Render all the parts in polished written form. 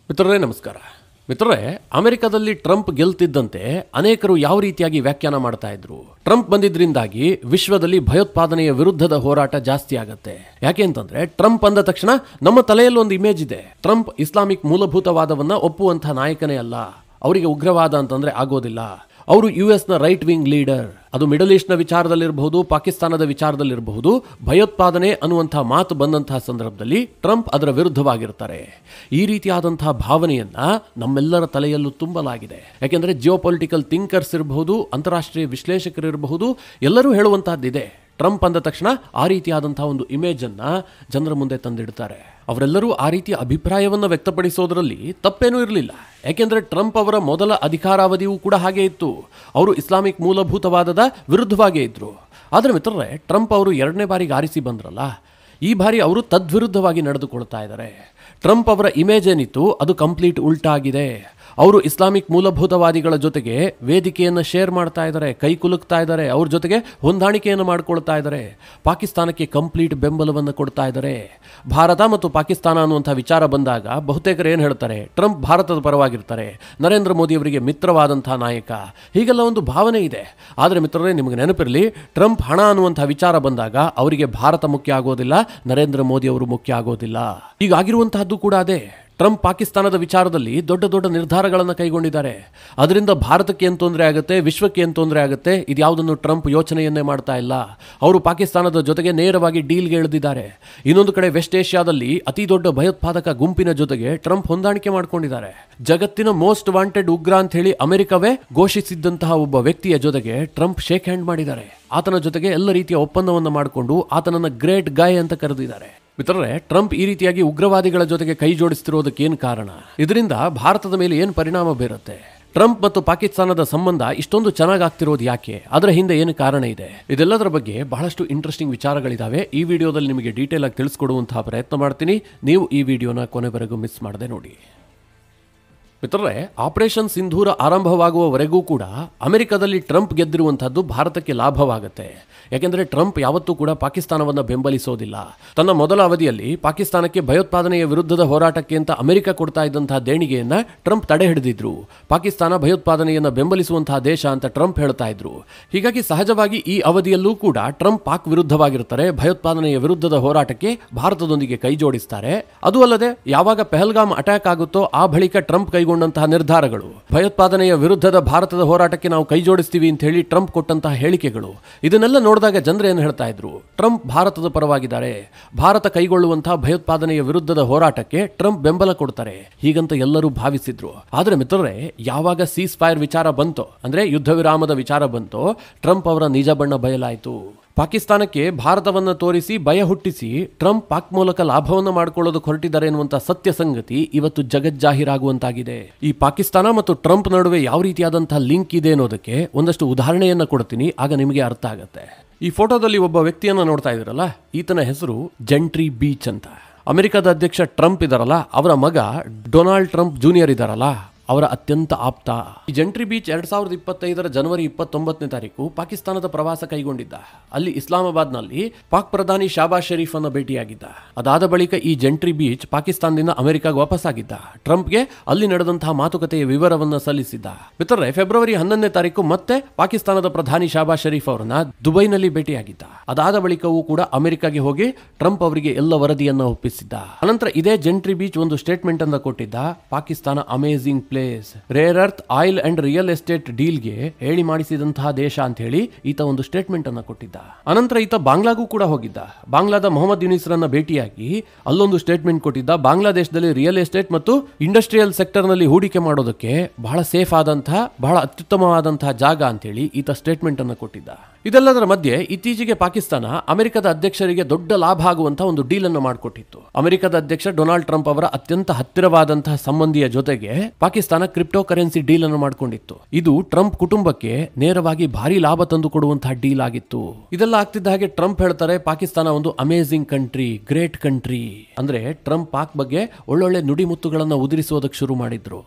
ಮಿತ್ರರೇ ನಮಸ್ಕಾರ. ಮಿತ್ರರೇ, ಅಮೆರಿಕದಲ್ಲಿ ಟ್ರಂಪ್ ಗೆಲ್ತಿದ್ದಂತೆ ಅನೇಕರು ಯಾವ ರೀತಿಯಾಗಿ ವ್ಯಾಖ್ಯಾನ ಮಾಡ್ತಾ ಇದ್ರು. ಟ್ರಂಪ್ ಬಂದಿದ್ರಿಂದಾಗಿ ವಿಶ್ವದಲ್ಲಿ ಭಯೋತ್ಪಾದನೆಯ ವಿರುದ್ಧದ ಹೋರಾಟ ಜಾಸ್ತಿ ಆಗತ್ತೆ. ಯಾಕೆ ಅಂತಂದ್ರೆ ಟ್ರಂಪ್ ಅಂದ ತಕ್ಷಣ ನಮ್ಮ ತಲೆಯಲ್ಲಿ ಒಂದು ಇಮೇಜ್ ಇದೆ. ಟ್ರಂಪ್ ಇಸ್ಲಾಮಿಕ್ ಮೂಲಭೂತವಾದವನ್ನ ಒಪ್ಪುವಂತಹ ನಾಯಕನೇ ಅಲ್ಲ. ಅವರಿಗೆ ಉಗ್ರವಾದ ಅಂತಂದ್ರೆ ಆಗೋದಿಲ್ಲ. ಅವರು ಯುಎಸ್ನ ರೈಟ್ ವಿಂಗ್ ಲೀಡರ್. ಅದು ಮಿಡಲ್ ಈಸ್ಟ್ನ ವಿಚಾರದಲ್ಲಿರಬಹುದು, ಪಾಕಿಸ್ತಾನದ ವಿಚಾರದಲ್ಲಿರಬಹುದು. ಭಯೋತ್ಪಾದನೆ ಅನ್ನುವಂತಹ ಮಾತು ಬಂದಂತಹ ಸಂದರ್ಭದಲ್ಲಿ ಟ್ರಂಪ್ ಅದರ ವಿರುದ್ಧವಾಗಿರ್ತಾರೆ. ಈ ರೀತಿಯಾದಂತಹ ಭಾವನೆಯನ್ನ ನಮ್ಮೆಲ್ಲರ ತಲೆಯಲ್ಲೂ ತುಂಬಲಾಗಿದೆ. ಯಾಕೆಂದ್ರೆ ಜಿಯೋಪೊಲಿಟಿಕಲ್ ಥಿಂಕರ್ಸ್ ಇರಬಹುದು, ಅಂತಾರಾಷ್ಟ್ರೀಯ ವಿಶ್ಲೇಷಕರಿರಬಹುದು, ಎಲ್ಲರೂ ಹೇಳುವಂತಹದ್ದಿದೆ. ಟ್ರಂಪ್ ಅಂದ ತಕ್ಷಣ ಆ ರೀತಿಯಾದಂತಹ ಒಂದು ಇಮೇಜ್ ಅನ್ನ ಜನರ ಮುಂದೆ ತಂದಿಡ್ತಾರೆ. ಅವರೆಲ್ಲರೂ ಆ ರೀತಿಯ ಅಭಿಪ್ರಾಯವನ್ನು ವ್ಯಕ್ತಪಡಿಸೋದ್ರಲ್ಲಿ ತಪ್ಪೇನೂ ಇರಲಿಲ್ಲ. ಯಾಕೆಂದ್ರೆ ಟ್ರಂಪ್ ಅವರ ಮೊದಲ ಅಧಿಕಾರಾವಧಿಯೂ ಕೂಡ ಹಾಗೆ ಇತ್ತು. ಅವರು ಇಸ್ಲಾಮಿಕ್ ಮೂಲಭೂತವಾದದ ವಿರುದ್ಧವಾಗೇ ಇದ್ರು. ಆದರೆ ಮಿತ್ರರೇ, ಟ್ರಂಪ್ ಅವರು ಎರಡನೇ ಬಾರಿಗೆ ಆರಿಸಿ ಬಂದ್ರಲ್ಲ, ಈ ಬಾರಿ ಅವರು ತದ್ವಿರುದ್ಧವಾಗಿ ನಡೆದುಕೊಳ್ತಾ ಇದ್ದಾರೆ. ಟ್ರಂಪ್ ಅವರ ಇಮೇಜ್ ಏನಿತ್ತು ಅದು ಕಂಪ್ಲೀಟ್ ಉಲ್ಟಾ ಆಗಿದೆ. ಅವರು ಇಸ್ಲಾಮಿಕ್ ಮೂಲಭೂತವಾದಿಗಳ ಜೊತೆಗೆ ವೇದಿಕೆಯನ್ನು ಶೇರ್ ಮಾಡ್ತಾ ಇದ್ದಾರೆ, ಕೈ ಕುಲುಕ್ತಾ ಇದ್ದಾರೆ, ಅವ್ರ ಜೊತೆಗೆ ಹೊಂದಾಣಿಕೆಯನ್ನು ಮಾಡ್ಕೊಳ್ತಾ ಇದ್ದಾರೆ. ಪಾಕಿಸ್ತಾನಕ್ಕೆ ಕಂಪ್ಲೀಟ್ ಬೆಂಬಲವನ್ನು ಕೊಡ್ತಾ ಇದ್ದಾರೆ. ಭಾರತ ಮತ್ತು ಪಾಕಿಸ್ತಾನ ಅನ್ನುವಂಥ ವಿಚಾರ ಬಂದಾಗ ಬಹುತೇಕರು ಏನು ಹೇಳ್ತಾರೆ, ಟ್ರಂಪ್ ಭಾರತದ ಪರವಾಗಿರ್ತಾರೆ, ನರೇಂದ್ರ ಮೋದಿ ಅವರಿಗೆ ಮಿತ್ರವಾದಂತಹ ನಾಯಕ, ಹೀಗೆಲ್ಲ ಒಂದು ಭಾವನೆ ಇದೆ. ಆದರೆ ಮಿತ್ರರೇ, ನಿಮಗೆ ನೆನಪಿರಲಿ, ಟ್ರಂಪ್ ಹಣ ಅನ್ನುವಂಥ ವಿಚಾರ ಬಂದಾಗ ಅವರಿಗೆ ಭಾರತ ಮುಖ್ಯ ಆಗೋದಿಲ್ಲ, ನರೇಂದ್ರ ಮೋದಿ ಅವರು ಮುಖ್ಯ ಆಗೋದಿಲ್ಲ. ಹೀಗಾಗಿರುವಂತಹದ್ದು ಕೂಡ ಅದೇ. ಟ್ರಂಪ್ ಪಾಕಿಸ್ತಾನದ ವಿಚಾರದಲ್ಲಿ ದೊಡ್ಡ ದೊಡ್ಡ ನಿರ್ಧಾರಗಳನ್ನು ಕೈಗೊಂಡಿದ್ದಾರೆ. ಅದರಿಂದ ಭಾರತಕ್ಕೆ ಏನು ತೊಂದರೆ ಆಗುತ್ತೆ, ವಿಶ್ವಕ್ಕೆ ಏನು ತೊಂದರೆ ಆಗುತ್ತೆ, ಇದ್ಯಾವುದನ್ನು ಟ್ರಂಪ್ ಯೋಚನೆಯನ್ನೇ ಮಾಡ್ತಾ ಇಲ್ಲ. ಅವರು ಪಾಕಿಸ್ತಾನದ ಜೊತೆಗೆ ನೇರವಾಗಿ ಡೀಲ್ಗೆ ಇಳಿದಿದ್ದಾರೆ. ಇನ್ನೊಂದು ಕಡೆ ವೆಸ್ಟ್ ಏಷ್ಯಾದಲ್ಲಿ ಅತಿ ದೊಡ್ಡ ಭಯೋತ್ಪಾದಕ ಗುಂಪಿನ ಜೊತೆಗೆ ಟ್ರಂಪ್ ಹೊಂದಾಣಿಕೆ ಮಾಡಿಕೊಂಡಿದ್ದಾರೆ. ಜಗತ್ತಿನ ಮೋಸ್ಟ್ ವಾಂಟೆಡ್ ಉಗ್ರ ಅಂತ ಹೇಳಿ ಅಮೆರಿಕವೇ ಘೋಷಿಸಿದ್ದಂತಹ ಒಬ್ಬ ವ್ಯಕ್ತಿಯ ಜೊತೆಗೆ ಟ್ರಂಪ್ ಶೇಕ್ ಹ್ಯಾಂಡ್ ಮಾಡಿದ್ದಾರೆ. ಆತನ ಜೊತೆಗೆ ಎಲ್ಲ ರೀತಿಯ ಒಪ್ಪಂದವನ್ನು ಮಾಡಿಕೊಂಡು ಆತನನ್ನ ಗ್ರೇಟ್ ಗಾಯ್ ಅಂತ ಕರೆದಿದ್ದಾರೆ. ಮಿತ್ರರೇ, ಟ್ರಂಪ್ ಈ ರೀತಿಯಾಗಿ ಉಗ್ರವಾದಿಗಳ ಜೊತೆಗೆ ಕೈ ಜೋಡಿಸ್ತಿರೋದಕ್ಕೆ ಏನು ಕಾರಣ? ಇದರಿಂದ ಭಾರತದ ಮೇಲೆ ಏನು ಪರಿಣಾಮ ಬೀರುತ್ತೆ? ಟ್ರಂಪ್ ಮತ್ತು ಪಾಕಿಸ್ತಾನದ ಸಂಬಂಧ ಇಷ್ಟೊಂದು ಚೆನ್ನಾಗಾಗ್ತಿರೋದು ಯಾಕೆ? ಅದರ ಹಿಂದೆ ಏನು ಕಾರಣ ಇದೆ? ಇದೆಲ್ಲದರ ಬಗ್ಗೆ ಬಹಳಷ್ಟು ಇಂಟ್ರೆಸ್ಟಿಂಗ್ ವಿಚಾರಗಳಿದಾವೆ. ಈ ವಿಡಿಯೋದಲ್ಲಿ ನಿಮಗೆ ಡೀಟೇಲ್ ಆಗಿ ತಿಳಿಸ್ಕೊಡುವಂತಹ ಪ್ರಯತ್ನ ಮಾಡ್ತೀನಿ. ನೀವು ಈ ವಿಡಿಯೋನ ಕೊನೆವರೆಗೂ ಮಿಸ್ ಮಾಡದೆ ನೋಡಿ. ಮಿತ್ರರೇ, ಆಪರೇಷನ್ ಸಿಂಧೂರ ಆರಂಭವಾಗುವವರೆಗೂ ಕೂಡ ಅಮೆರಿಕದಲ್ಲಿ ಟ್ರಂಪ್ ಗೆದ್ದಿರುವಂತಹದ್ದು ಭಾರತಕ್ಕೆ ಲಾಭವಾಗುತ್ತೆ. ಯಾಕೆಂದರೆ ಟ್ರಂಪ್ ಯಾವತ್ತೂ ಕೂಡ ಪಾಕಿಸ್ತಾನವನ್ನು ಬೆಂಬಲಿಸೋದಿಲ್ಲ. ತನ್ನ ಮೊದಲ ಅವಧಿಯಲ್ಲಿ ಪಾಕಿಸ್ತಾನಕ್ಕೆ ಭಯೋತ್ಪಾದನೆಯ ವಿರುದ್ಧದ ಹೋರಾಟಕ್ಕೆ ಅಂತ ಅಮೆರಿಕ ಕೊಡ್ತಾ ಇದ್ದಂತಹ ದೇಣಿಗೆಯನ್ನ ಟ್ರಂಪ್ ತಡೆ ಹಿಡಿದಿದ್ರು. ಪಾಕಿಸ್ತಾನ ಭಯೋತ್ಪಾದನೆಯನ್ನು ಬೆಂಬಲಿಸುವಂತಹ ದೇಶ ಅಂತ ಟ್ರಂಪ್ ಹೇಳ್ತಾ ಇದ್ರು. ಹೀಗಾಗಿ ಸಹಜವಾಗಿ ಈ ಅವಧಿಯಲ್ಲೂ ಕೂಡ ಟ್ರಂಪ್ ಪಾಕ್ ವಿರುದ್ಧವಾಗಿರ್ತಾರೆ. ಭಯೋತ್ಪಾದನೆಯ ವಿರುದ್ಧದ ಹೋರಾಟಕ್ಕೆ ಭಾರತದೊಂದಿಗೆ ಕೈ ಜೋಡಿಸ್ತಾರೆ. ಅದು ಅಲ್ಲದೆ ಯಾವಾಗ ಪೆಹಲ್ಗಾಮ್ ಅಟ್ಯಾಕ್ ಆಗುತ್ತೋ ಆ ಬಳಿಕ ಟ್ರಂಪ್ ಕೈಗೊಂಡಂತಹ ನಿರ್ಧಾರಗಳು, ಭಯೋತ್ಪಾದನೆಯ ವಿರುದ್ಧದ ಭಾರತದ ಹೋರಾಟಕ್ಕೆ ನಾವು ಕೈ ಜೋಡಿಸ್ತೀವಿ ಅಂತ ಹೇಳಿ ಟ್ರಂಪ್ ಕೊಟ್ಟಂತಹ ಹೇಳಿಕೆಗಳು, ಇದನ್ನೆಲ್ಲ ನೋಡಿದಾಗ ಜನರು ಏನು ಹೇಳ್ತಾ ಇದ್ರು, ಟ್ರಂಪ್ ಭಾರತದ ಪರವಾಗಿದ್ದಾರೆ, ಭಾರತ ಕೈಗೊಳ್ಳುವಂತಹ ಭಯೋತ್ಪಾದನೆಯ ವಿರುದ್ಧದ ಹೋರಾಟಕ್ಕೆ ಟ್ರಂಪ್ ಬೆಂಬಲ ಕೊಡ್ತಾರೆ, ಹೀಗಂತ ಎಲ್ಲರೂ ಭಾವಿಸಿದ್ರು. ಆದ್ರೆ ಮಿತ್ರರೇ, ಯಾವಾಗ ಸೀಸ್ ಫೈರ್ ವಿಚಾರ ಬಂತೋ, ಅಂದ್ರೆ ಯುದ್ಧ ವಿರಾಮದ ವಿಚಾರ ಬಂತೋ, ಟ್ರಂಪ್ ಅವರ ನಿಜ ಬಣ್ಣ ಬಯಲಾಯಿತು. ಪಾಕಿಸ್ತಾನಕ್ಕೆ ಭಾರತವನ್ನು ತೋರಿಸಿ ಭಯ ಹುಟ್ಟಿಸಿ ಟ್ರಂಪ್ ಪಾಕ್ ಮೂಲಕ ಲಾಭವನ್ನು ಮಾಡಿಕೊಳ್ಳೋದಕ್ಕೆ ಹೊರಟಿದ್ದಾರೆ ಎನ್ನುವಂತ ಸತ್ಯ ಸಂಗತಿ ಇವತ್ತು ಜಗಜ್ಜಾಹೀರಾಗುವಂತಾಗಿದೆ. ಈ ಪಾಕಿಸ್ತಾನ ಮತ್ತು ಟ್ರಂಪ್ ನಡುವೆ ಯಾವ ರೀತಿಯಾದಂತಹ ಲಿಂಕ್ ಇದೆ ಅನ್ನೋದಕ್ಕೆ ಒಂದಷ್ಟು ಉದಾಹರಣೆಯನ್ನ ಕೊಡ್ತೀನಿ, ಆಗ ನಿಮಗೆ ಅರ್ಥ ಆಗತ್ತೆ. ಈ ಫೋಟೋದಲ್ಲಿ ಒಬ್ಬ ವ್ಯಕ್ತಿಯನ್ನ ನೋಡ್ತಾ ಇದ್ದೀರಲ್ಲ, ಈತನ ಹೆಸರು ಜೆಂಟ್ರಿ ಬೀಚ್ ಅಂತ. ಅಮೆರಿಕದ ಅಧ್ಯಕ್ಷ ಟ್ರಂಪ್ ಇದಾರಲ್ಲ, ಅವರ ಮಗ ಡೊನಾಲ್ಡ್ ಟ್ರಂಪ್ ಜೂನಿಯರ್ ಇದಾರಲ್ಲ, ಅವರ ಅತ್ಯಂತ ಆಪ್ತ. ಈ ಜೆಂಟ್ರಿ ಬೀಚ್ 2025 ಜನವರಿ 29ನೇ ತಾರೀಕು ಪಾಕಿಸ್ತಾನದ ಪ್ರವಾಸ ಕೈಗೊಂಡಿದ್ದ. ಅಲ್ಲಿ ಇಸ್ಲಾಮಾಬಾದ್ನಲ್ಲಿ ಪಾಕ್ ಪ್ರಧಾನಿ ಶಾಬಾಜ್ ಶರೀಫ್ ಅನ್ನು ಭೇಟಿಯಾಗಿದ್ದ. ಅದಾದ ಬಳಿಕ ಈ ಜೆಂಟ್ರಿ ಬೀಚ್ ಪಾಕಿಸ್ತಾನದಿಂದ ಅಮೆರಿಕಾಗೆ ವಾಪಸ್ಸಾಗಿದ್ದ. ಟ್ರಂಪ್ಗೆ ಅಲ್ಲಿ ನಡೆದಂತಹ ಮಾತುಕತೆಯ ವಿವರವನ್ನು ಸಲ್ಲಿಸಿದ್ದ. ಮಿತ್ರರೇ, ಫೆಬ್ರವರಿ 11ನೇ ತಾರೀಕು ಮತ್ತೆ ಪಾಕಿಸ್ತಾನದ ಪ್ರಧಾನಿ ಶಾಬಾಜ್ ಶರೀಫ್ ಅವರನ್ನ ದುಬೈನಲ್ಲಿ ಭೇಟಿಯಾಗಿದ್ದ. ಅದಾದ ಬಳಿಕವೂ ಕೂಡ ಅಮೆರಿಕಾಗೆ ಹೋಗಿ ಟ್ರಂಪ್ ಅವರಿಗೆ ಎಲ್ಲ ವರದಿಯನ್ನ ಒಪ್ಪಿಸಿದ್ದ. ಅನಂತರ ಇದೇ ಜೆಂಟ್ರಿ ಬೀಚ್ ಒಂದು ಸ್ಟೇಟ್ಮೆಂಟ್ ಅನ್ನು ಕೊಟ್ಟಿದ್ದ. Pakistan amazing rare earth oil and real estate ಡೀಲ್ಗೆ ಹೇಳಿ ಮಾಡಿಸಿದಂತಹ ದೇಶ ಅಂತ ಹೇಳಿ ಈತ ಒಂದು ಸ್ಟೇಟ್ಮೆಂಟ್ ಅನ್ನ ಕೊಟ್ಟಿದ್ದ. ಅನಂತರ ಈತ ಬಾಂಗ್ಲಾಗೂ ಕೂಡ ಹೋಗಿದ್ದ. ಬಾಂಗ್ಲಾದ ಮೊಹಮ್ಮದ್ ಯುನಿಸ್ರನ್ನ ಭೇಟಿಯಾಗಿ ಅಲ್ಲೊಂದು ಸ್ಟೇಟ್ಮೆಂಟ್ ಕೊಟ್ಟಿದ್ದ. ಬಾಂಗ್ಲಾದೇಶದಲ್ಲಿ ರಿಯಲ್ ಎಸ್ಟೇಟ್ ಮತ್ತು ಇಂಡಸ್ಟ್ರಿಯಲ್ ಸೆಕ್ಟರ್ ನಲ್ಲಿ ಹೂಡಿಕೆ ಮಾಡೋದಕ್ಕೆ ಬಹಳ ಸೇಫ್ ಆದಂತಹ, ಬಹಳ ಅತ್ಯುತ್ತಮವಾದಂತಹ ಜಾಗ ಅಂತ ಹೇಳಿ ಈತ ಸ್ಟೇಟ್ಮೆಂಟ್ ಅನ್ನು ಕೊಟ್ಟಿದ್ದ. ಇದೆಲ್ಲದರ ಮಧ್ಯೆ ಇತ್ತೀಚೆಗೆ ಪಾಕಿಸ್ತಾನ ಅಮೆರಿಕದ ಅಧ್ಯಕ್ಷರಿಗೆ ದೊಡ್ಡ ಲಾಭ ಆಗುವಂತಹ ಒಂದು ಡೀಲ್ ಅನ್ನು ಮಾಡಿಕೊಟ್ಟಿತ್ತು. ಅಮೆರಿಕದ ಅಧ್ಯಕ್ಷ ಡೊನಾಲ್ಡ್ ಟ್ರಂಪ್ ಅವರ ಅತ್ಯಂತ ಹತ್ತಿರವಾದಂತಹ ಸಂಬಂಧಿಯ ಜೊತೆಗೆ ಪಾಕಿಸ್ತಾನ ಕ್ರಿಪ್ಟೋ ಕರೆನ್ಸಿ ಡೀಲ್ ಅನ್ನು ಮಾಡಿಕೊಂಡಿತ್ತು. ಇದು ಟ್ರಂಪ್ ಕುಟುಂಬಕ್ಕೆ ನೇರವಾಗಿ ಭಾರಿ ಲಾಭ ತಂದು ಕೊಡುವಂತಹ ಡೀಲ್ ಆಗಿತ್ತು. ಇದೆಲ್ಲ ಆಗ್ತಿದ್ದ ಹಾಗೆ ಟ್ರಂಪ್ ಹೇಳ್ತಾರೆ, ಪಾಕಿಸ್ತಾನ ಒಂದು ಅಮೇಜಿಂಗ್ ಕಂಟ್ರಿ, ಗ್ರೇಟ್ ಕಂಟ್ರಿ. ಅಂದ್ರೆ ಟ್ರಂಪ್ ಪಾಕ್ ಬಗ್ಗೆ ಒಳ್ಳೊಳ್ಳೆ ನುಡಿಮುತ್ತುಗಳನ್ನು ಉದುರಿಸೋದಕ್ಕೆ ಶುರು ಮಾಡಿದ್ರು.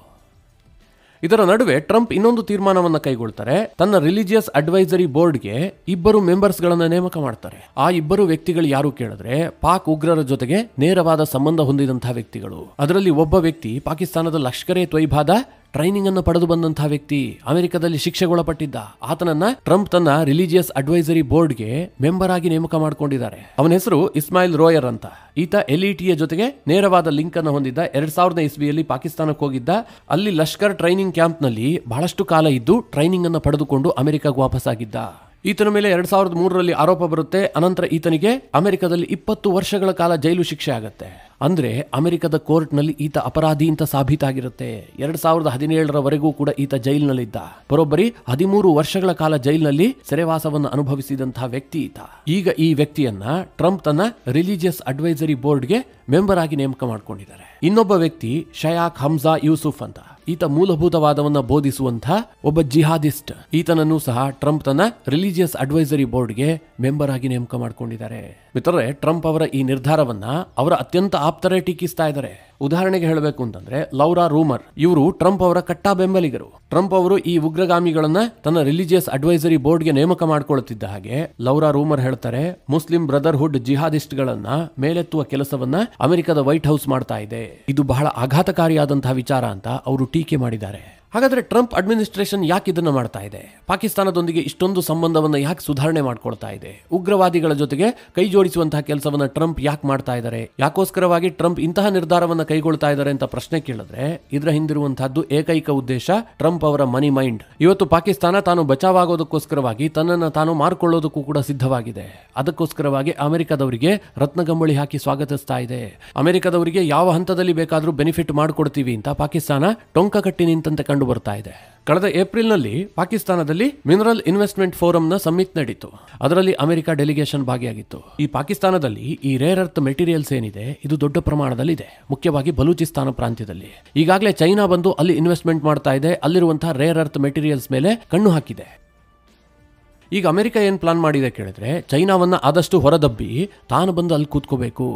ಇದರ ನಡುವೆ ಟ್ರಂಪ್ ಇನ್ನೊಂದು ತೀರ್ಮಾನವನ್ನ ಕೈಗೊಳ್ತಾರೆ. ತನ್ನ ರಿಲಿಜಿಯಸ್ ಅಡ್ವೈಸರಿ ಬೋರ್ಡ್ಗೆ ಇಬ್ಬರು ಮೆಂಬರ್ಸ್ ಗಳನ್ನ ನೇಮಕ ಮಾಡ್ತಾರೆ. ಆ ಇಬ್ಬರು ವ್ಯಕ್ತಿಗಳು ಯಾರು ಕೇಳಿದ್ರೆ ಪಾಕ್ ಉಗ್ರರ ಜೊತೆಗೆ ನೇರವಾದ ಸಂಬಂಧ ಹೊಂದಿದಂತಹ ವ್ಯಕ್ತಿಗಳು. ಅದರಲ್ಲಿ ಒಬ್ಬ ವ್ಯಕ್ತಿ ಪಾಕಿಸ್ತಾನದ ಲಷ್ಕರ್ ಎ ತೊಯ್ಬಾದ ಟ್ರೈನಿಂಗ್ ಅನ್ನು ಪಡೆದು ಬಂದಂತಹ ವ್ಯಕ್ತಿ, ಅಮೆರಿಕದಲ್ಲಿ ಶಿಕ್ಷೆಗೊಳಪಟ್ಟಿದ್ದ. ಆತನನ್ನ ಟ್ರಂಪ್ ತನ್ನ ರಿಲಿಜಿಯಸ್ ಅಡ್ವೈಸರಿ ಬೋರ್ಡ್ಗೆ ಮೆಂಬರ್ ಆಗಿ ನೇಮಕ ಮಾಡಿಕೊಂಡಿದ್ದಾರೆ. ಅವನ ಹೆಸರು ಇಸ್ಮಾಯಿಲ್ ರೋಯರ್ ಅಂತ. ಈತ ಎಲ್ಇಟಿಯ ಜೊತೆಗೆ ನೇರವಾದ ಲಿಂಕ್ ಅನ್ನು ಹೊಂದಿದ್ದ. 2000 ಇಸ್ವಿಯಲ್ಲಿ ಪಾಕಿಸ್ತಾನಕ್ಕೆ ಹೋಗಿದ್ದ. ಅಲ್ಲಿ ಲಷ್ಕರ್ ಟ್ರೈನಿಂಗ್ ಕ್ಯಾಂಪ್ ನಲ್ಲಿ ಬಹಳಷ್ಟು ಕಾಲ ಇದ್ದು ಟ್ರೈನಿಂಗ್ ಅನ್ನು ಪಡೆದುಕೊಂಡು ಅಮೆರಿಕಾಗೆ ವಾಪಸ್ಸಾಗಿದ್ದ. ಈತನ ಮೇಲೆ 2003ರಲ್ಲಿ ಆರೋಪ ಬರುತ್ತೆ. ಅನಂತರ ಈತನಿಗೆ ಅಮೆರಿಕದಲ್ಲಿ 20 ವರ್ಷಗಳ ಕಾಲ ಜೈಲು ಶಿಕ್ಷೆ ಆಗತ್ತೆ. ಅಂದ್ರೆ ಅಮೆರಿಕದ ಕೋರ್ಟ್ ನಲ್ಲಿ ಈತ ಅಪರಾಧಿ ಅಂತ ಸಾಬೀತಾಗಿರುತ್ತೆ. 2017ರವರೆಗೂ ಕೂಡ ಈತ ಜೈಲಿನಲ್ಲಿದ್ದ. ಬರೋಬ್ಬರಿ 13 ವರ್ಷಗಳ ಕಾಲ ಜೈಲಿನಲ್ಲಿ ಸೆರೆವಾಸವನ್ನು ಅನುಭವಿಸಿದಂತಹ ವ್ಯಕ್ತಿ ಈತ. ಈಗ ಈ ವ್ಯಕ್ತಿಯನ್ನ ಟ್ರಂಪ್ ತನ್ನ ರಿಲಿಜಿಯಸ್ ಅಡ್ವೈಸರಿ ಬೋರ್ಡ್ಗೆ ಮೆಂಬರ್ ಆಗಿ ನೇಮಕ ಮಾಡಿಕೊಂಡಿದ್ದಾರೆ. ಇನ್ನೊಬ್ಬ ವ್ಯಕ್ತಿ ಶಯಾಕ್ ಹಮ್ಜಾ ಯೂಸುಫ್ ಅಂತ. ಈತ ಮೂಲಭೂತವಾದವನ್ನ ಬೋಧಿಸುವಂತಹ ಒಬ್ಬ ಜಿಹಾದಿಸ್ಟ್. ಈತನನ್ನು ಸಹ ಟ್ರಂಪ್ ತನ್ನ ರಿಲಿಜಿಯಸ್ ಅಡ್ವೈಸರಿ ಬೋರ್ಡ್ಗೆ ಮೆಂಬರ್ ಆಗಿ ನೇಮಕ ಮಾಡಿಕೊಂಡಿದ್ದಾರೆ. ಮಿತ್ರರೇ, ಟ್ರಂಪ್ ಅವರ ಈ ನಿರ್ಧಾರವನ್ನ ಅವರ ಅತ್ಯಂತ ಆಪ್ತರೇ ಟೀಕಿಸ್ತಾ ಇದ್ದಾರೆ. ಉದಾಹರಣೆಗೆ ಹೇಳಬೇಕು ಅಂತಂದ್ರೆ ಲೌರಾ ರೂಮರ್, ಇವರು ಟ್ರಂಪ್ ಅವರ ಕಟ್ಟಾ ಬೆಂಬಲಿಗರು. ಟ್ರಂಪ್ ಅವರು ಈ ಉಗ್ರಗಾಮಿಗಳನ್ನ ತನ್ನ ರಿಲಿಜಿಯಸ್ ಅಡ್ವೈಸರಿ ಬೋರ್ಡ್ಗೆ ನೇಮಕ ಮಾಡಿಕೊಳ್ಳುತ್ತಿದ್ದ ಹಾಗೆ ಲೌರಾ ರೂಮರ್ ಹೇಳ್ತಾರೆ, ಮುಸ್ಲಿಂ ಬ್ರದರ್ಹುಡ್ ಜಿಹಾದಿಸ್ಟ್ ಗಳನ್ನ ಮೇಲೆತ್ತುವ ಕೆಲಸವನ್ನ ಅಮೆರಿಕದ ವೈಟ್ ಹೌಸ್ ಮಾಡ್ತಾ ಇದೆ. ಇದು ಬಹಳ ಆಘಾತಕಾರಿಯಾದಂತಹ ವಿಚಾರ ಅಂತ ಅವರು ಟೀಕೆ ಮಾಡಿದ್ದಾರೆ. ಹಾಗಾದ್ರೆ ಟ್ರಂಪ್ ಅಡ್ಮಿನಿಸ್ಟ್ರೇಷನ್ ಯಾಕೆ ಇದನ್ನ ಮಾಡ್ತಾ ಇದೆ? ಪಾಕಿಸ್ತಾನದೊಂದಿಗೆ ಇಷ್ಟೊಂದು ಸಂಬಂಧವನ್ನ ಯಾಕೆ ಸುಧಾರಣೆ ಮಾಡ್ಕೊಳ್ತಾ ಇದೆ? ಉಗ್ರವಾದಿಗಳ ಜೊತೆಗೆ ಕೈ ಜೋಡಿಸುವಂತಹ ಕೆಲಸವನ್ನ ಟ್ರಂಪ್ ಯಾಕೆ ಮಾಡ್ತಾ ಇದ್ದಾರೆ? ಯಾಕೋಸ್ಕರವಾಗಿ ಟ್ರಂಪ್ ಇಂತಹ ನಿರ್ಧಾರವನ್ನ ಕೈಗೊಳ್ತಾ ಇದ್ದಾರೆ ಅಂತ ಪ್ರಶ್ನೆ ಕೇಳಿದ್ರೆ ಇದರ ಹಿಂದಿರುವಂತಹದ್ದು ಏಕೈಕ ಉದ್ದೇಶ ಟ್ರಂಪ್ ಅವರ ಮನಿ ಮೈಂಡ್. ಇವತ್ತು ಪಾಕಿಸ್ತಾನ ತಾನು ಬಚಾವಾಗೋದಕ್ಕೋಸ್ಕರವಾಗಿ ತನ್ನನ್ನು ತಾನು ಮಾರ್ಕೊಳ್ಳೋದಕ್ಕೂ ಕೂಡ ಸಿದ್ಧವಾಗಿದೆ. ಅದಕ್ಕೋಸ್ಕರವಾಗಿ ಅಮೆರಿಕದವರಿಗೆ ರತ್ನಗಂಬಳಿ ಹಾಕಿ ಸ್ವಾಗತಿಸ್ತಾ ಇದೆ. ಅಮೆರಿಕದವರಿಗೆ ಯಾವ ಹಂತದಲ್ಲಿ ಬೇಕಾದ್ರೂ ಬೆನಿಫಿಟ್ ಮಾಡಿಕೊಡ್ತೀವಿ ಅಂತ ಪಾಕಿಸ್ತಾನ ಟೊಂಕ ಕಟ್ಟಿ ನಿಂತಂತೆ ಕಂಡು ಬರ್ತಾ ಇದೆ. ಕಳೆದ ಏಪ್ರಿಲ್ನಲ್ಲಿ ಪಾಕಿಸ್ತಾನದಲ್ಲಿ ಮಿನರಲ್ ಇನ್ವೆಸ್ಟ್ಮೆಂಟ್ ಫೋರಂನ ಸಮ್ಮಿಟ್ ನಡೀತು. ಅದರಲ್ಲಿ ಅಮೆರಿಕ ಡೆಲಿಗೇಷನ್ ಭಾಗಿಯಾಗಿತ್ತು. ಈ ಪಾಕಿಸ್ತಾನದಲ್ಲಿ ಈ ರೇರ್ ಅರ್ತ್ ಮೆಟೀರಿಯಲ್ಸ್ ಏನಿದೆ ಇದು ದೊಡ್ಡ ಪ್ರಮಾಣದಲ್ಲಿ ಇದೆ, ಮುಖ್ಯವಾಗಿ ಬಲೂಚಿಸ್ತಾನ ಪ್ರಾಂತ್ಯದಲ್ಲಿ. ಈಗಾಗಲೇ ಚೈನಾ ಬಂದು ಅಲ್ಲಿ ಇನ್ವೆಸ್ಟ್ಮೆಂಟ್ ಮಾಡ್ತಾ ಇದೆ. ಅಲ್ಲಿರುವಂತಹ ರೇರ್ ಅರ್ತ್ ಮೆಟೀರಿಯಲ್ಸ್ ಮೇಲೆ ಕಣ್ಣು ಹಾಕಿದೆ. ಈಗ ಅಮೆರಿಕ ಏನ್ ಪ್ಲಾನ್ ಮಾಡಿದೆ ಕೇಳಿದ್ರೆ ಚೈನಾವನ್ನ ಆದಷ್ಟು ಹೊರದಬ್ಬಿ ತಾನು ಬಂದು ಅಲ್ಲಿ ಕೂತ್ಕೋಬೇಕು,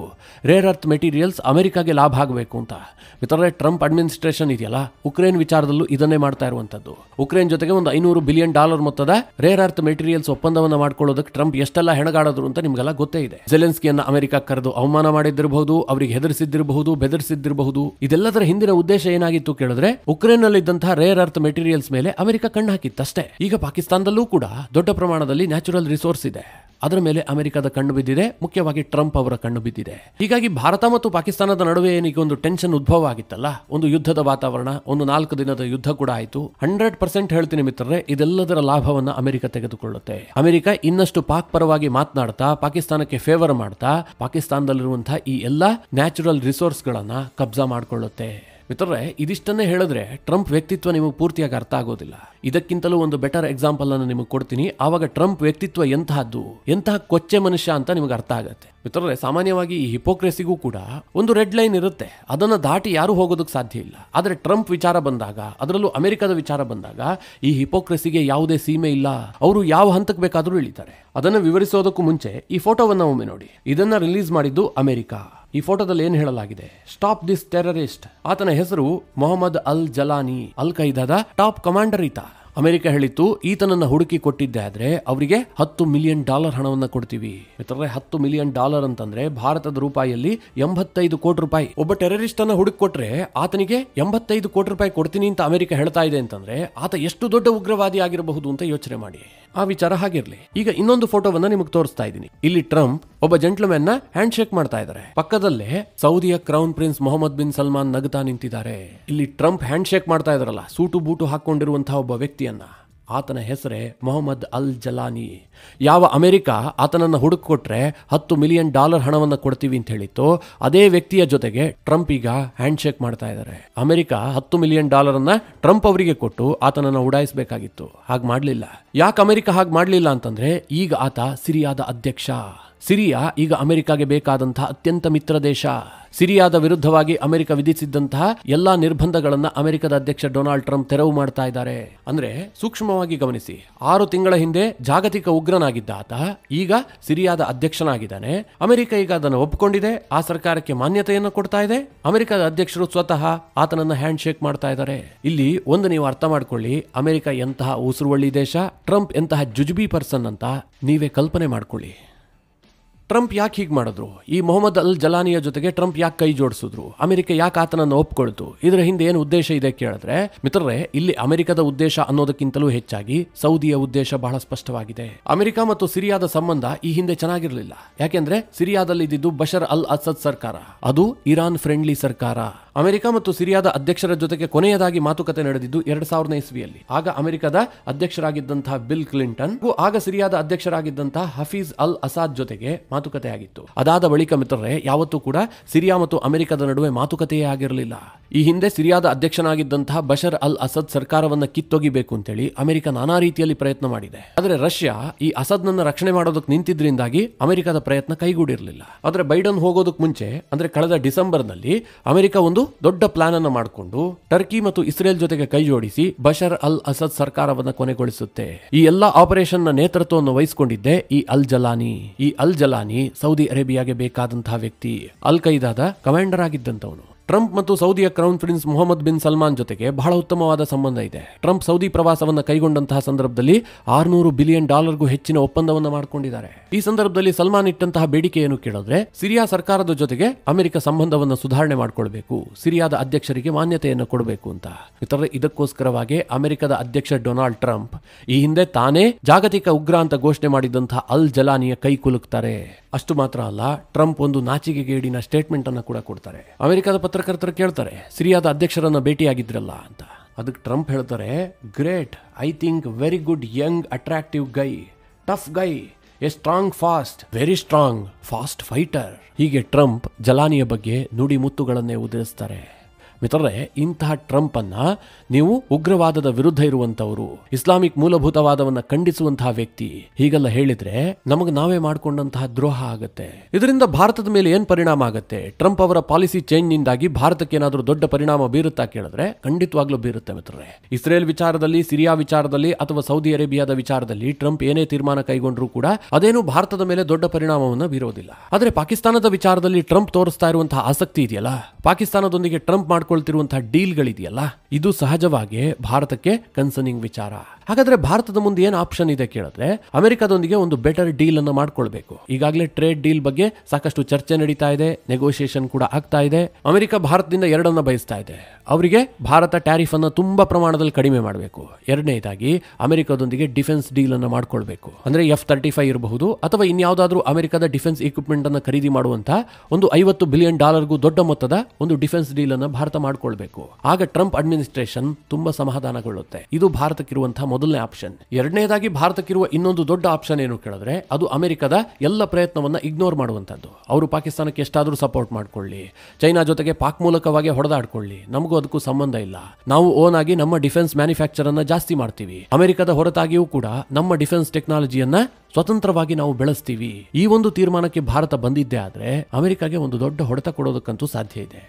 ರೇರ್ ಅರ್ತ್ ಮೆಟೀರಿಯಲ್ಸ್ ಅಮೆರಿಕಾಗೆ ಲಾಭ ಆಗಬೇಕು ಅಂತ. ಮಿತ್ರರೇ, ಟ್ರಂಪ್ ಅಡ್ಮಿನಿಸ್ಟ್ರೇಷನ್ ಇದೆಯಲ್ಲ, ಉಕ್ರೇನ್ ವಿಚಾರದಲ್ಲೂ ಇದನ್ನೇ ಮಾಡ್ತಾ ಇರುವಂತದ್ದು. ಉಕ್ರೇನ್ ಜೊತೆಗೆ ಒಂದು $500 ಬಿಲಿಯನ್ ಮೊತ್ತದ ರೇರ್ ಅರ್ತ್ ಮೆಟೀರಿಯಲ್ಸ್ ಒಪ್ಪಂದವನ್ನ ಮಾಡ್ಕೊಳ್ಳೋದಕ್ಕೆ ಟ್ರಂಪ್ ಎಷ್ಟೆಲ್ಲ ಹೆಣಗಾಡಿದ್ರು ಅಂತ ನಿಮ್ಗೆಲ್ಲ ಗೊತ್ತೇ ಇದೆ. ಜೆಲೆನ್ಸ್ಕಿಯನ್ನ ಅಮೆರಿಕ ಕರೆದು ಅವಮಾನ ಮಾಡಿದ್ದಿರಬಹುದು, ಅವರಿಗೆ ಹೆದರಿಸಿದ್ದಿರಬಹುದು, ಬೆದರಿಸಿದ್ದಿರಬಹುದು. ಇದೆಲ್ಲದರ ಹಿಂದಿನ ಉದ್ದೇಶ ಏನಾಗಿತ್ತು ಕೇಳಿದ್ರೆ ಉಕ್ರೇನ್ ನಲ್ಲಿ ಇದ್ದಂತಹ ರೇರ್ ಅರ್ತ್ ಮೆಟೀರಿಯಲ್ಸ್ ಮೇಲೆ ಅಮೆರಿಕ ಕಣ್ಣು ಹಾಕಿತ್ತಷ್ಟೇ. ಈಗ ಪಾಕಿಸ್ತಾನದಲ್ಲೂ ಕೂಡ ದೊಡ್ಡ ಪ್ರಮಾಣದಲ್ಲಿ ನ್ಯಾಚುರಲ್ ರಿಸೋರ್ಸ್ ಇದೆ. ಅದರ ಮೇಲೆ ಅಮೆರಿಕದ ಕಣ್ಣು ಬಿದ್ದಿದೆ, ಮುಖ್ಯವಾಗಿ ಟ್ರಂಪ್ ಅವರ ಕಣ್ಣು ಬಿದ್ದಿದೆ. ಹೀಗಾಗಿ ಭಾರತ ಮತ್ತು ಪಾಕಿಸ್ತಾನದ ನಡುವೆ ಏನೀಗ ಒಂದು ಟೆನ್ಷನ್ ಉದ್ಭವ ಆಗಿತ್ತಲ್ಲ, ಒಂದು ಯುದ್ಧದ ವಾತಾವರಣ, ಒಂದು 4 ದಿನದ ಯುದ್ಧ ಕೂಡ ಆಯಿತು. 100% ಹೇಳ್ತೀನಿ ಮಿತ್ರರೇ, ಇದೆಲ್ಲದರ ಲಾಭವನ್ನ ಅಮೆರಿಕ ತೆಗೆದುಕೊಳ್ಳುತ್ತೆ. ಅಮೆರಿಕ ಇನ್ನಷ್ಟು ಪಾಕ್ ಪರವಾಗಿ ಮಾತನಾಡ್ತಾ, ಪಾಕಿಸ್ತಾನಕ್ಕೆ ಫೇವರ್ ಮಾಡ್ತಾ, ಪಾಕಿಸ್ತಾನದಲ್ಲಿರುವಂತಹ ಈ ಎಲ್ಲಾ ನ್ಯಾಚುರಲ್ ರಿಸೋರ್ಸ್ ಗಳನ್ನ ಕಬ್ಜಾ ಮಾಡಿಕೊಳ್ಳುತ್ತೆ. ಮಿತ್ರರೇ, ಇದಿಷ್ಟನ್ನೇ ಹೇಳಿದ್ರೆ ಟ್ರಂಪ್ ವ್ಯಕ್ತಿತ್ವ ನಿಮಗೆ ಪೂರ್ತಿಯಾಗಿ ಅರ್ಥ ಆಗೋದಿಲ್ಲ. ಇದಕ್ಕಿಂತಲೂ ಒಂದು ಬೆಟರ್ ಎಕ್ಸಾಂಪಲ್ ಅನ್ನು ನಿಮಗೆ ಕೊಡ್ತೀನಿ. ಆವಾಗ ಟ್ರಂಪ್ ವ್ಯಕ್ತಿತ್ವ ಎಂತಹದ್ದು, ಎಂತಹ ಕೊಚ್ಚೆ ಮನುಷ್ಯ ಅಂತ ನಿಮಗೆ ಅರ್ಥ ಆಗತ್ತೆ. ಮಿತ್ರರೇ, ಸಾಮಾನ್ಯವಾಗಿ ಈ ಹಿಪೋಕ್ರೆಸಿಗೂ ಕೂಡ ಒಂದು ರೆಡ್ ಲೈನ್ ಇರುತ್ತೆ. ಅದನ್ನು ದಾಟಿ ಯಾರು ಹೋಗೋದಕ್ಕೆ ಸಾಧ್ಯ ಇಲ್ಲ. ಆದರೆ ಟ್ರಂಪ್ ವಿಚಾರ ಬಂದಾಗ, ಅದರಲ್ಲೂ ಅಮೆರಿಕದ ವಿಚಾರ ಬಂದಾಗ ಈ ಹಿಪೋಕ್ರೆಸಿಗೆ ಯಾವುದೇ ಸೀಮೆ ಇಲ್ಲ. ಅವರು ಯಾವ ಹಂತಕ್ಕೆ ಬೇಕಾದರೂ ಇಳಿತಾರೆ. ಅದನ್ನು ವಿವರಿಸೋದಕ್ಕೂ ಮುಂಚೆ ಈ ಫೋಟೋವನ್ನ ಒಮ್ಮೆ ನೋಡಿ. ಇದನ್ನ ರಿಲೀಸ್ ಮಾಡಿದ್ದು ಅಮೆರಿಕ. ಈ ಫೋಟೋದಲ್ಲಿ ಏನು ಹೇಳಲಾಗಿದೆ? Stop this terrorist. ಆತನ ಹೆಸರು ಮೊಹಮ್ಮದ್ ಅಲ್ ಜಲಾನಿ, ಅಲ್ ಖೈದಾದ ಟಾಪ್ ಕಮಾಂಡರ್ ಈತ. ಅಮೆರಿಕ ಹೇಳಿತ್ತು ಈತನನ್ನ ಹುಡುಕಿ ಕೊಟ್ಟಿದ್ದೆ ಆದ್ರೆ ಅವರಿಗೆ $10 ಮಿಲಿಯನ್ ಹಣವನ್ನ ಕೊಡ್ತೀವಿ. ಮಿತ್ರರೇ, $10 ಮಿಲಿಯನ್ ಅಂತಂದ್ರೆ ಭಾರತದ ರೂಪಾಯಿಯಲ್ಲಿ 85 ಕೋಟಿ ರೂಪಾಯಿ. ಒಬ್ಬ ಟೆರರಿಸ್ಟ್ ಅನ್ನ ಹುಡುಕಿ ಕೊಟ್ರೆ ಆತನಿಗೆ 85 ಕೋಟಿ ರೂಪಾಯಿ ಕೊಡ್ತೀನಿ ಅಂತ ಅಮೆರಿಕ ಹೇಳ್ತಾ ಇದೆ ಅಂತಂದ್ರೆ ಆತ ಎಷ್ಟು ದೊಡ್ಡ ಉಗ್ರವಾದಿ ಆಗಿರಬಹುದು ಅಂತ ಯೋಚನೆ ಮಾಡಿ. ಆ ವಿಚಾರ ಹಾಗಿರ್ಲಿ. ಈಗ ಇನ್ನೊಂದು ಫೋಟೋವನ್ನ ನಿಮಗೆ ತೋರಿಸ್ತಾ ಇದ್ದೀನಿ. ಇಲ್ಲಿ ಟ್ರಂಪ್ ಒಬ್ಬ ಜೆಂಟ್ಲ್ಮನ್ ನ ಹ್ಯಾಂಡ್ ಶೇಕ್ ಮಾಡ್ತಾ ಇದ್ದಾರೆ. ಪಕ್ಕದಲ್ಲೇ ಸೌದಿಯ crown prince Mohammed bin Salman ನಗುತ್ತಾ ನಿಂತಿದ್ದಾರೆ. ಇಲ್ಲಿ ಟ್ರಂಪ್ ಹ್ಯಾಂಡ್ ಶೇಕ್ ಮಾಡ್ತಾ ಇದಾರಲ್ಲ, ಸೂಟು ಬೂಟು ಹಾಕೊಂಡಿರುವಂತಹ ಒಬ್ಬ ವ್ಯಕ್ತಿಯನ್ನ, ಆತನ ಹೆಸರೇ ಮೊಹಮ್ಮದ್ ಅಲ್ ಜಲಾನಿ. ಯಾವ ಅಮೆರಿಕ ಆತನನ್ನ ಹುಡುಕೊಟ್ರೆ $10 ಮಿಲಿಯನ್ ಹಣವನ್ನ ಕೊಡ್ತೀವಿ ಅಂತ ಹೇಳಿತ್ತು, ಅದೇ ವ್ಯಕ್ತಿಯ ಜೊತೆಗೆ ಟ್ರಂಪ್ ಈಗ ಹ್ಯಾಂಡ್ ಶೇಕ್ ಮಾಡ್ತಾ ಇದ್ದಾರೆ. ಅಮೆರಿಕ $10 ಮಿಲಿಯನ್ ಅನ್ನ ಟ್ರಂಪ್ ಅವರಿಗೆ ಕೊಟ್ಟು ಆತನನ್ನ ಉಡಾಯಿಸಬೇಕಾಗಿತ್ತು. ಹಾಗೆ ಮಾಡಲಿಲ್ಲ. ಯಾಕೆ ಅಮೆರಿಕ ಹಾಗೆ ಮಾಡಲಿಲ್ಲ ಅಂತಂದ್ರೆ ಈಗ ಆತ ಸಿರಿಯಾದ ಅಧ್ಯಕ್ಷ. ಸಿರಿಯಾ ಈಗ ಅಮೆರಿಕಾಗೆ ಬೇಕಾದಂತಹ ಅತ್ಯಂತ ಮಿತ್ರ ದೇಶ. ಸಿರಿಯಾದ ವಿರುದ್ಧವಾಗಿ ಅಮೆರಿಕ ವಿಧಿಸಿದ್ದಂತಹ ಎಲ್ಲಾ ನಿರ್ಬಂಧಗಳನ್ನ ಅಮೆರಿಕದ ಅಧ್ಯಕ್ಷ ಡೊನಾಲ್ಡ್ ಟ್ರಂಪ್ ತೆರವು ಮಾಡ್ತಾ ಇದ್ದಾರೆ. ಅಂದ್ರೆ ಸೂಕ್ಷ್ಮವಾಗಿ ಗಮನಿಸಿ, 6 ತಿಂಗಳ ಹಿಂದೆ ಜಾಗತಿಕ ಉಗ್ರನಾಗಿದ್ದ ಆತ ಈಗ ಸಿರಿಯಾದ ಅಧ್ಯಕ್ಷನಾಗಿದ್ದಾನೆ. ಅಮೆರಿಕ ಈಗ ಅದನ್ನು ಒಪ್ಪಿಕೊಂಡಿದೆ, ಆ ಸರ್ಕಾರಕ್ಕೆ ಮಾನ್ಯತೆಯನ್ನು ಕೊಡ್ತಾ ಇದೆ. ಅಮೆರಿಕದ ಅಧ್ಯಕ್ಷರು ಸ್ವತಃ ಆತನನ್ನ ಹ್ಯಾಂಡ್ ಶೇಕ್ ಮಾಡ್ತಾ ಇದ್ದಾರೆ. ಇಲ್ಲಿ ಒಂದು ನೀವು ಅರ್ಥ ಮಾಡ್ಕೊಳ್ಳಿ, ಅಮೆರಿಕ ಎಂತಹ ಉಸುರುವಳ್ಳಿ ದೇಶ, ಟ್ರಂಪ್ ಎಂತಹ ಜುಜುಬಿ ಪರ್ಸನ್ ಅಂತ ನೀವೇ ಕಲ್ಪನೆ ಮಾಡ್ಕೊಳ್ಳಿ. ಟ್ರಂಪ್ ಯಾಕೆ ಹೀಗೆ ಮಾಡಿದ್ರು? ಈ ಮೊಹಮ್ಮದ್ ಅಲ್ ಜಲಾನಿಯ ಜೊತೆಗೆ ಟ್ರಂಪ್ ಯಾಕೆ ಕೈ ಜೋಡಿಸಿದ್ರು? ಅಮೆರಿಕ ಯಾಕೆ ಆತನನ್ನು ಒಪ್ಕೊಳ್ತು? ಇದರ ಹಿಂದೆ ಏನು ಉದ್ದೇಶ ಇದೆ ಕೇಳಿದ್ರೆ, ಮಿತ್ರರೇ, ಇಲ್ಲಿ ಅಮೆರಿಕದ ಉದ್ದೇಶ ಅನ್ನೋದಕ್ಕಿಂತಲೂ ಹೆಚ್ಚಾಗಿ ಸೌದಿಯ ಉದ್ದೇಶ ಬಹಳ ಸ್ಪಷ್ಟವಾಗಿದೆ. ಅಮೆರಿಕ ಮತ್ತು ಸಿರಿಯಾದ ಸಂಬಂಧ ಈ ಹಿಂದೆ ಚೆನ್ನಾಗಿರಲಿಲ್ಲ. ಯಾಕೆಂದ್ರೆ ಸಿರಿಯಾದಲ್ಲಿ ಇದ್ದಿದ್ದು ಬಶರ್ ಅಲ್ ಅಸದ್ ಸರ್ಕಾರ, ಅದು ಇರಾನ್ ಫ್ರೆಂಡ್ಲಿ ಸರ್ಕಾರ. ಅಮೆರಿಕ ಮತ್ತು ಸಿರಿಯಾದ ಅಧ್ಯಕ್ಷರ ಜೊತೆಗೆ ಕೊನೆಯದಾಗಿ ಮಾತುಕತೆ ನಡೆದಿದ್ದು 2000 ಇಸ್ವಿಯಲ್ಲಿ. ಆಗ ಅಮೆರಿಕದ ಅಧ್ಯಕ್ಷರಾಗಿದ್ದಂತಹ ಬಿಲ್ ಕ್ಲಿಂಟನ್ ಆಗ ಸಿರಿಯಾದ ಅಧ್ಯಕ್ಷರಾಗಿದ್ದಂತಹ ಹಫೀಜ್ ಅಲ್ ಅಸಾದ್ ಜೊತೆಗೆ ಮಾತುಕತೆ ಆಗಿತ್ತು. ಅದಾದ ಬಳಿಕ ಮಿತ್ರರೇ, ಯಾವತ್ತೂ ಕೂಡ ಸಿರಿಯಾ ಮತ್ತು ಅಮೆರಿಕದ ನಡುವೆ ಮಾತುಕತೆಯೇ ಆಗಿರಲಿಲ್ಲ. ಈ ಹಿಂದೆ ಸಿರಿಯಾದ ಅಧ್ಯಕ್ಷನಾಗಿದ್ದಂತಹ ಬಶರ್ ಅಲ್ ಅಸದ್ ಸರ್ಕಾರವನ್ನ ಕಿತ್ತೊಗಿಬೇಕು ಅಂತೇಳಿ ಅಮೆರಿಕ ನಾನಾ ರೀತಿಯಲ್ಲಿ ಪ್ರಯತ್ನ ಮಾಡಿದೆ. ಆದರೆ ರಷ್ಯಾ ಈ ಅಸದ್ನನ್ನ ರಕ್ಷಣೆ ಮಾಡೋದಕ್ಕೆ ನಿಂತಿದ್ರಿಂದಾಗಿ ಅಮೆರಿಕದ ಪ್ರಯತ್ನ ಕೈಗೂಡಿರಲಿಲ್ಲ. ಆದರೆ ಬೈಡನ್ ಹೋಗೋದಕ್ಕೆ ಮುಂಚೆ, ಅಂದ್ರೆ ಕಳೆದ ಡಿಸೆಂಬರ್ನಲ್ಲಿ ಅಮೆರಿಕ ಒಂದು ದೊಡ್ಡ ಪ್ಲಾನ್ ಅನ್ನು ಮಾಡಿಕೊಂಡು ಟರ್ಕಿ ಮತ್ತು ಇಸ್ರೇಲ್ ಜೊತೆಗೆ ಕೈ ಜೋಡಿಸಿ ಬಶರ್ ಅಲ್ ಅಸದ್ ಸರ್ಕಾರವನ್ನ ಕೊನೆಗೊಳಿಸುತ್ತೆ. ಈ ಎಲ್ಲಾ ಆಪರೇಷನ್ ನ ನೇತೃತ್ವವನ್ನು ವಹಿಸಿಕೊಂಡಿದ್ದೆ ಈ ಅಲ್ ಜಲಾನಿ. ಈ ಅಲ್ ಜಲಾನಿ ಸೌದಿ ಅರೇಬಿಯಾಗೆ ಬೇಕಾದಂತಹ ವ್ಯಕ್ತಿ, ಅಲ್ ಖೈದಾದ ಕಮಾಂಡರ್ ಆಗಿದ್ದಂತವನು. ಟ್ರಂಪ್ ಮತ್ತು ಸೌದಿಯ crown prince Mohammed bin Salman ಜೊತೆಗೆ ಬಹಳ ಉತ್ತಮವಾದ ಸಂಬಂಧ ಇದೆ. ಟ್ರಂಪ್ ಸೌದಿ ಪ್ರವಾಸವನ್ನು ಕೈಗೊಂಡಂತಹ ಸಂದರ್ಭದಲ್ಲಿ $600 ಬಿಲಿಯನ್ ಹೆಚ್ಚಿನ ಒಪ್ಪಂದವನ್ನು ಮಾಡಿಕೊಂಡಿದ್ದಾರೆ. ಈ ಸಂದರ್ಭದಲ್ಲಿ ಸಲ್ಮಾನ್ ಇಟ್ಟಂತಹ ಬೇಡಿಕೆ ಏನು ಕೇಳಿದ್ರೆ, ಸಿರಿಯಾ ಸರ್ಕಾರದ ಜೊತೆಗೆ ಅಮೆರಿಕ ಸಂಬಂಧವನ್ನು ಸುಧಾರಣೆ ಮಾಡಿಕೊಳ್ಬೇಕು, ಸಿರಿಯಾದ ಅಧ್ಯಕ್ಷರಿಗೆ ಮಾನ್ಯತೆಯನ್ನು ಕೊಡಬೇಕು ಅಂತ. ಇದಕ್ಕೋಸ್ಕರವಾಗಿ ಅಮೆರಿಕದ ಅಧ್ಯಕ್ಷ ಡೊನಾಲ್ಡ್ ಟ್ರಂಪ್ ಈ ಹಿಂದೆ ತಾನೇ ಜಾಗತಿಕ ಉಗ್ರ ಅಂತ ಘೋಷಣೆ ಮಾಡಿದಂತಹ ಅಲ್ ಜಲಾನಿಯ ಕೈ ಕುಲುಕ್ತಾರೆ. ಅಷ್ಟು ಮಾತ್ರ ಅಲ್ಲ, ಟ್ರಂಪ್ ಒಂದು ನಾಚಿಕೆಗೇಡಿನ ಸ್ಟೇಟ್ಮೆಂಟ್ ಅನ್ನು ಕೂಡ ಕೊಡ್ತಾರೆ. ಅಮೆರಿಕದ ಪತ್ರಕರ್ತರು ಕೇಳ್ತಾರೆ, ಸಿರಿಯಾದ ಅಧ್ಯಕ್ಷರನ್ನ ಭೇಟಿಯಾಗಿದ್ರಲ್ಲ ಅಂತ. ಅದಕ್ಕೆ ಟ್ರಂಪ್ ಹೇಳ್ತಾರೆ, great, I think very good, Young, attractive Guy, tough Guy, A strong fast, very strong fast fighter. ಹೀಗೆ ಟ್ರಂಪ್ ಜಲಾನಿಯ ಬಗ್ಗೆ ನುಡಿ ಮುತ್ತುಗಳನ್ನೇ ಉದುರಿಸ್ತಾರೆ. ಮಿತ್ರರೇ, ಇಂತಹ ಟ್ರಂಪ್ ಅನ್ನ ನೀವು ಉಗ್ರವಾದದ ವಿರುದ್ಧ ಇರುವಂತವರು, ಇಸ್ಲಾಮಿಕ್ ಮೂಲಭೂತವಾದವನ್ನ ಖಂಡಿಸುವಂತಹ ವ್ಯಕ್ತಿ ಹೀಗೆಲ್ಲ ಹೇಳಿದ್ರೆ ನಮಗೆ ನಾವೇ ಮಾಡಿಕೊಂಡಂತಹ ದ್ರೋಹ ಆಗುತ್ತೆ. ಇದರಿಂದ ಭಾರತದ ಮೇಲೆ ಏನ್ ಪರಿಣಾಮ ಆಗುತ್ತೆ? ಟ್ರಂಪ್ ಅವರ ಪಾಲಿಸಿ ಚೇಂಜ್ ನಿಂದಾಗಿ ಭಾರತಕ್ಕೆ ಏನಾದರೂ ದೊಡ್ಡ ಪರಿಣಾಮ ಬೀರುತ್ತಾ ಕೇಳಿದ್ರೆ ಖಂಡಿತವಾಗ್ಲೂ ಬೀರುತ್ತೆ ಮಿತ್ರರೇ. ಇಸ್ರೇಲ್ ವಿಚಾರದಲ್ಲಿ, ಸಿರಿಯಾ ವಿಚಾರದಲ್ಲಿ ಅಥವಾ ಸೌದಿ ಅರೇಬಿಯಾದ ವಿಚಾರದಲ್ಲಿ ಟ್ರಂಪ್ ಏನೇ ತೀರ್ಮಾನ ಕೈಗೊಂಡ್ರೂ ಕೂಡ ಅದೇನು ಭಾರತದ ಮೇಲೆ ದೊಡ್ಡ ಪರಿಣಾಮವನ್ನು ಬೀರೋದಿಲ್ಲ. ಆದ್ರೆ ಪಾಕಿಸ್ತಾನದ ವಿಚಾರದಲ್ಲಿ ಟ್ರಂಪ್ ತೋರಿಸ್ತಾ ಇರುವಂತಹ ಆಸಕ್ತಿ ಇದೆಯಲ್ಲ, ಪಾಕಿಸ್ತಾನದೊಂದಿಗೆ ಟ್ರಂಪ್ ಮಾಡ್ಕೊಳ್ತಿರುವಂತಹ ಡೀಲ್ಗಳಿದೆಯಲ್ಲ, ಇದು ಸಹಜವಾಗಿ ಭಾರತಕ್ಕೆ ಕನ್ಸರ್ನಿಂಗ್ ವಿಚಾರ. ಹಾಗಾದ್ರೆ ಭಾರತದ ಮುಂದೆ ಏನು ಆಪ್ಷನ್ ಇದೆ ಕೇಳಿದ್ರೆ, ಅಮೆರಿಕದೊಂದಿಗೆ ಒಂದು ಬೆಟರ್ ಡೀಲ್ ಅನ್ನು ಮಾಡ್ಕೊಳ್ಬೇಕು. ಈಗಾಗಲೇ ಟ್ರೇಡ್ ಡೀಲ್ ಬಗ್ಗೆ ಸಾಕಷ್ಟು ಚರ್ಚೆ ನಡೀತಾ ಇದೆ, ನೆಗೋಷಿಯೇಷನ್ ಕೂಡ ಆಗ್ತಾ ಇದೆ. ಅಮೆರಿಕ ಭಾರತದಿಂದ ಎರಡನ್ನ ಬಯಸ್ತಾ ಇದೆ. ಅವರಿಗೆ ಭಾರತ ಟ್ಯಾರಿಫ್ ಅನ್ನು ತುಂಬಾ ಪ್ರಮಾಣದಲ್ಲಿ ಕಡಿಮೆ ಮಾಡಬೇಕು. ಎರಡನೇದಾಗಿ ಅಮೆರಿಕದೊಂದಿಗೆ ಡಿಫೆನ್ಸ್ ಡೀಲ್ ಅನ್ನು ಮಾಡ್ಕೊಳ್ಬೇಕು. ಅಂದ್ರೆ F-35 ಇರಬಹುದು ಅಥವಾ ಇನ್ಯಾವುದಾದ್ರೂ ಅಮೆರಿಕದ ಡಿಫೆನ್ಸ್ ಇಕ್ವಿಪ್ಮೆಂಟ್ ಅನ್ನು ಖರೀದಿ ಮಾಡುವಂತ ಒಂದು $50 ಬಿಲಿಯನ್ ದೊಡ್ಡ ಮೊತ್ತದ ಒಂದು ಡಿಫೆನ್ಸ್ ಡೀಲ್ ಅನ್ನು ಭಾರತ ಮಾಡ್ಕೊಳ್ಬೇಕು. ಆಗ ಟ್ರಂಪ್ ಅಡ್ಮಿನಿಸ್ಟ್ರೇಷನ್ ತುಂಬಾ ಸಮಾಧಾನಗೊಳ್ಳುತ್ತೆ. ಇದು ಭಾರತಕ್ಕಿರುವಂತಹ ಮೊದಲನೇ ಆಪ್ಷನ್. ಎರಡನೇದಾಗಿ ಭಾರತಕ್ಕಿರುವ ಇನ್ನೊಂದು ದೊಡ್ಡ ಆಪ್ಷನ್ ಏನು ಕೇಳಿದ್ರೆ, ಅದು ಅಮೆರಿಕದ ಎಲ್ಲ ಪ್ರಯತ್ನವನ್ನ ಇಗ್ನೋರ್ ಮಾಡುವಂತದ್ದು. ಅವರು ಪಾಕಿಸ್ತಾನಕ್ಕೆ ಎಷ್ಟಾದ್ರೂ ಸಪೋರ್ಟ್ ಮಾಡ್ಕೊಳ್ಳಿ, ಚೈನಾ ಜೊತೆಗೆ ಪಾಕ್ ಮೂಲಕವಾಗಿ ಹೊಡೆದಾಡ್ಕೊಳ್ಳಿ, ನಮಗೂ ಅದಕ್ಕೂ ಸಂಬಂಧ ಇಲ್ಲ. ನಾವು ಓನ್ ಆಗಿ ನಮ್ಮ ಡಿಫೆನ್ಸ್ ಮ್ಯಾನುಫ್ಯಾಕ್ಚರ್ ಅನ್ನ ಜಾಸ್ತಿ ಮಾಡ್ತೀವಿ. ಅಮೆರಿಕದ ಹೊರತಾಗಿಯೂ ಕೂಡ ನಮ್ಮ ಡಿಫೆನ್ಸ್ ಟೆಕ್ನಾಲಜಿಯನ್ನ ಸ್ವತಂತ್ರವಾಗಿ ನಾವು ಬೆಳೆಸ್ತೀವಿ. ಈ ಒಂದು ತೀರ್ಮಾನಕ್ಕೆ ಭಾರತ ಬಂದಿದ್ದೇ ಆದ್ರೆ ಅಮೆರಿಕಾಗೆ ಒಂದು ದೊಡ್ಡ ಹೊಡೆತ ಕೊಡೋದಕ್ಕಂತೂ ಸಾಧ್ಯ ಇದೆ.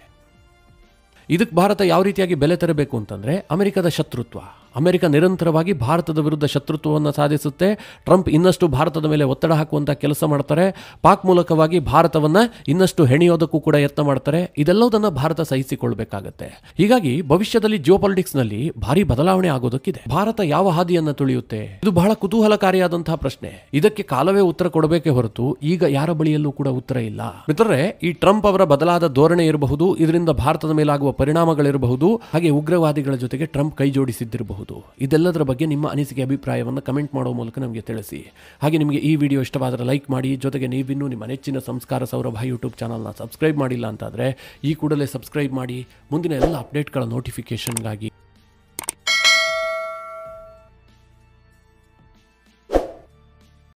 ಇದಕ್ಕೆ ಭಾರತ ಯಾವ ರೀತಿಯಾಗಿ ಬೆಲೆ ತೆರಬೇಕು ಅಂತಂದ್ರೆ, ಅಮೆರಿಕದ ಶತ್ರುತ್ವ. ಅಮೆರಿಕ ನಿರಂತರವಾಗಿ ಭಾರತದ ವಿರುದ್ಧ ಶತ್ರುತ್ವವನ್ನು ಸಾಧಿಸುತ್ತೆ. ಟ್ರಂಪ್ ಇನ್ನಷ್ಟು ಭಾರತದ ಮೇಲೆ ಒತ್ತಡ ಹಾಕುವಂತ ಕೆಲಸ ಮಾಡ್ತಾರೆ. ಪಾಕ್ ಮೂಲಕವಾಗಿ ಭಾರತವನ್ನ ಇನ್ನಷ್ಟು ಹೆಣೆಯೋದಕ್ಕೂ ಕೂಡ ಯತ್ನ ಮಾಡ್ತಾರೆ. ಇದೆಲ್ಲದನ್ನ ಭಾರತ ಸಹಿಸಿಕೊಳ್ಬೇಕಾಗತ್ತೆ. ಹೀಗಾಗಿ ಭವಿಷ್ಯದಲ್ಲಿ ಜಿಯೋಪಾಲಿಟಿಕ್ಸ್ ನಲ್ಲಿ ಭಾರಿ ಬದಲಾವಣೆ ಆಗೋದಕ್ಕಿದೆ. ಭಾರತ ಯಾವ ಹಾದಿಯನ್ನ ತುಳಿಯುತ್ತೆ? ಇದು ಬಹಳ ಕುತೂಹಲಕಾರಿಯಾದಂತಹ ಪ್ರಶ್ನೆ. ಇದಕ್ಕೆ ಕಾಲವೇ ಉತ್ತರ ಕೊಡಬೇಕೇ ಹೊರತು ಈಗ ಯಾರ ಬಳಿಯಲ್ಲೂ ಕೂಡ ಉತ್ತರ ಇಲ್ಲ. ಮಿತ್ರರೇ, ಈ ಟ್ರಂಪ್ ಅವರ ಬದಲಾದ ಧೋರಣೆ ಇರಬಹುದು, ಇದರಿಂದ ಭಾರತದ ಮೇಲಾಗುವ ಪರಿಣಾಮಗಳಿರಬಹುದು, ಹಾಗೆ ಉಗ್ರವಾದಿಗಳ ಜೊತೆಗೆ ಟ್ರಂಪ್ ಕೈ ಜೋಡಿಸಿದ್ದಿರಬಹುದು. ಇದೆಲ್ಲದರ ಬಗ್ಗೆ ನಿಮ್ಮ ಅನಿಸಿಕೆ, ಅಭಿಪ್ರಾಯವನ್ನು ಕಮೆಂಟ್ ಮಾಡೋ ಮೂಲಕ ನಮಗೆ ತಿಳಿಸಿ. ಹಾಗೆ ನಿಮಗೆ ಈ ವಿಡಿಯೋ ಇಷ್ಟವಾದರೆ ಲೈಕ್ ಮಾಡಿ. ಜೊತೆಗೆ ನೀವಿನ್ನೂ ನಿಮ್ಮ ನೆಚ್ಚಿನ ಸಂಸ್ಕಾರ ಸೌರಭ ಯೂಟ್ಯೂಬ್ ಚಾನಲ್ನ ಸಬ್ಸ್ಕ್ರೈಬ್ ಮಾಡಿಲ್ಲ ಅಂತಾದರೆ ಈ ಕೂಡಲೇ ಸಬ್ಸ್ಕ್ರೈಬ್ ಮಾಡಿ. ಮುಂದಿನ ಎಲ್ಲ ಅಪ್ಡೇಟ್ಗಳ ನೋಟಿಫಿಕೇಶನ್ಗಾಗಿ